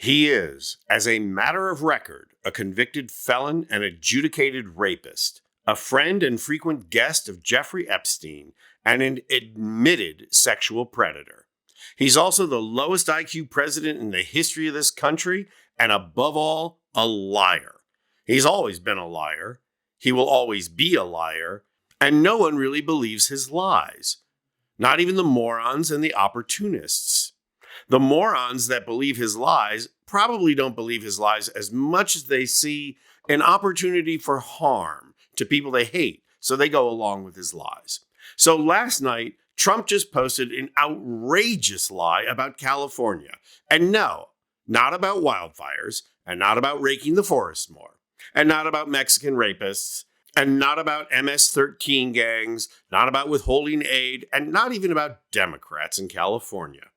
He is, as a matter of record, a convicted felon and adjudicated rapist, a friend and frequent guest of Jeffrey Epstein, and an admitted sexual predator. He's also the lowest IQ president in the history of this country, and above all, a liar. He's always been a liar. He will always be a liar, and no one really believes his lies. Not even the morons and the opportunists. The morons that believe his lies probably don't believe his lies as much as they see an opportunity for harm to people they hate, so they go along with his lies. So last night, Trump just posted an outrageous lie about California. And no, not about wildfires, and not about raking the forest more, and not about Mexican rapists, and not about MS-13 gangs, not about withholding aid, and not even about Democrats in California.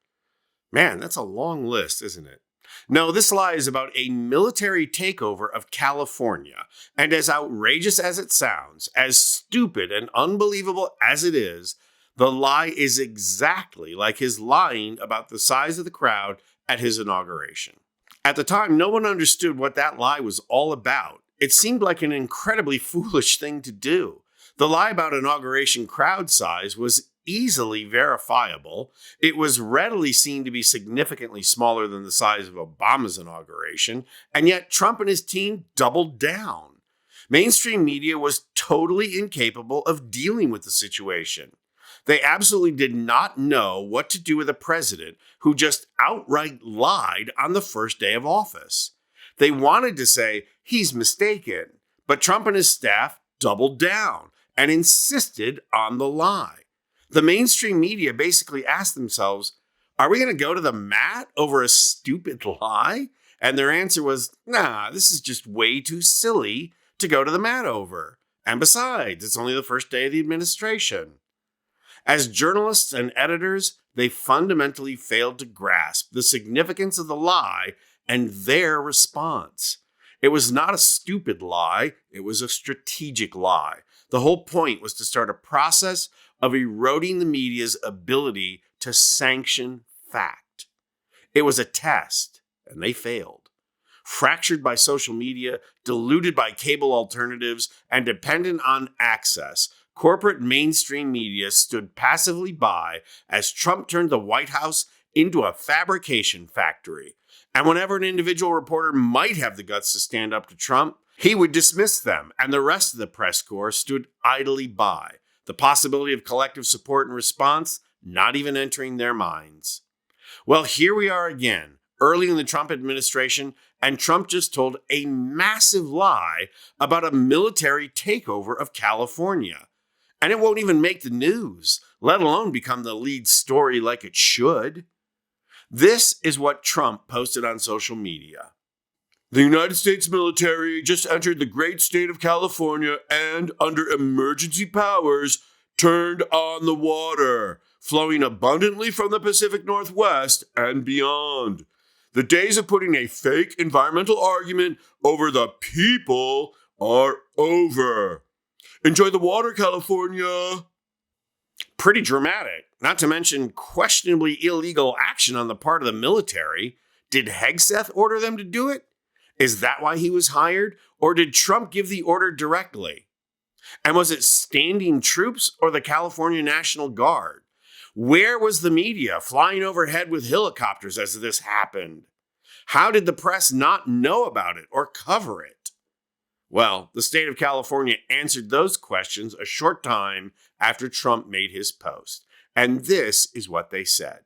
Man, that's a long list, isn't it? No, this lie is about a military takeover of California. And as outrageous as it sounds, as stupid and unbelievable as it is, the lie is exactly like his lying about the size of the crowd at his inauguration. At the time, no one understood what that lie was all about. It seemed like an incredibly foolish thing to do. The lie about inauguration crowd size was easily verifiable. It was readily seen to be significantly smaller than the size of Obama's inauguration, and yet Trump and his team doubled down. Mainstream media was totally incapable of dealing with the situation. They absolutely did not know what to do with a president who just outright lied on the first day of office. They wanted to say he's mistaken, but Trump and his staff doubled down and insisted on the lie. The mainstream media basically asked themselves, are we going to go to the mat over a stupid lie? And their answer was, nah, this is just way too silly to go to the mat over. And besides, it's only the first day of the administration. As journalists and editors, they fundamentally failed to grasp the significance of the lie and their response. It was not a stupid lie, it was a strategic lie. The whole point was to start a process of eroding the media's ability to sanction fact. It was a test, and they failed. Fractured by social media, diluted by cable alternatives, and dependent on access, corporate mainstream media stood passively by as Trump turned the White House into a fabrication factory. And whenever an individual reporter might have the guts to stand up to Trump, he would dismiss them, and the rest of the press corps stood idly by, the possibility of collective support and response not even entering their minds. Well, here we are again, early in the Trump administration, and Trump just told a massive lie about a military takeover of California. And it won't even make the news, let alone become the lead story like it should. This is what Trump posted on social media. The United States military just entered the great state of California and, under emergency powers, turned on the water, flowing abundantly from the Pacific Northwest and beyond. The days of putting a fake environmental argument over the people are over. Enjoy the water, California. Pretty dramatic, not to mention questionably illegal action on the part of the military. Did Hegseth order them to do it? Is that why he was hired? Or did Trump give the order directly? And was it standing troops or the California National Guard? Where was the media flying overhead with helicopters as this happened? How did the press not know about it or cover it? Well, the state of California answered those questions a short time after Trump made his post. And this is what they said.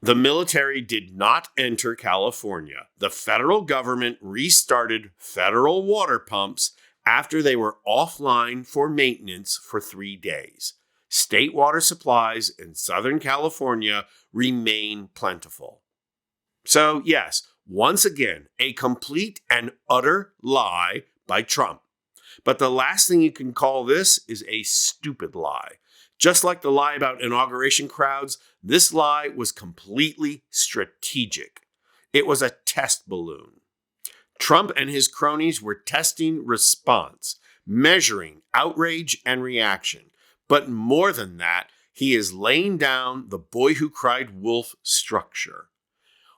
The military did not enter California. The federal government restarted federal water pumps after they were offline for maintenance for 3 days. State water supplies in Southern California remain plentiful. So, yes, once again, a complete and utter lie by Trump. But the last thing you can call this is a stupid lie. Just like the lie about inauguration crowds, this lie was completely strategic. It was a test balloon. Trump and his cronies were testing response, measuring outrage and reaction. But more than that, he is laying down the boy who cried wolf structure.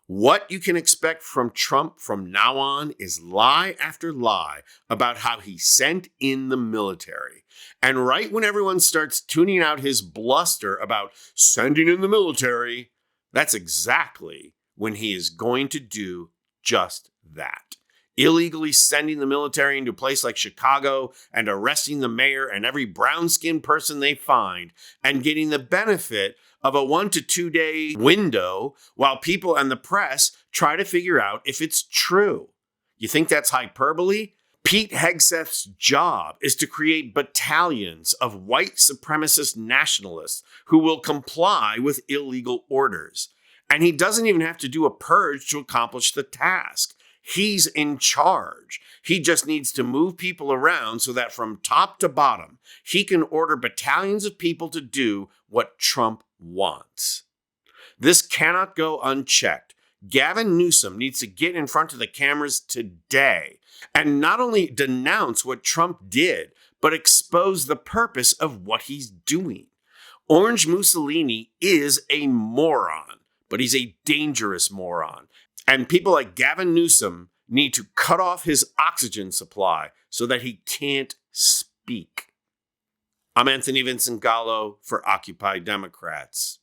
What you can expect from Trump from now on is lie after lie about how he sent in the military. And right when everyone starts tuning out his bluster about sending in the military, that's exactly when he is going to do just that. Illegally sending the military into a place like Chicago and arresting the mayor and every brown-skinned person they find and getting the benefit of a 1 to 2 day window while people and the press try to figure out if it's true. You think that's hyperbole? Pete Hegseth's job is to create battalions of white supremacist nationalists who will comply with illegal orders. And he doesn't even have to do a purge to accomplish the task. He's in charge. He just needs to move people around so that from top to bottom, he can order battalions of people to do what Trump wants. This cannot go unchecked. Gavin Newsom needs to get in front of the cameras today and not only denounce what Trump did, but expose the purpose of what he's doing. Orange Mussolini is a moron, but he's a dangerous moron. And people like Gavin Newsom need to cut off his oxygen supply so that he can't speak. I'm Anthony Vincent Gallo for Occupy Democrats.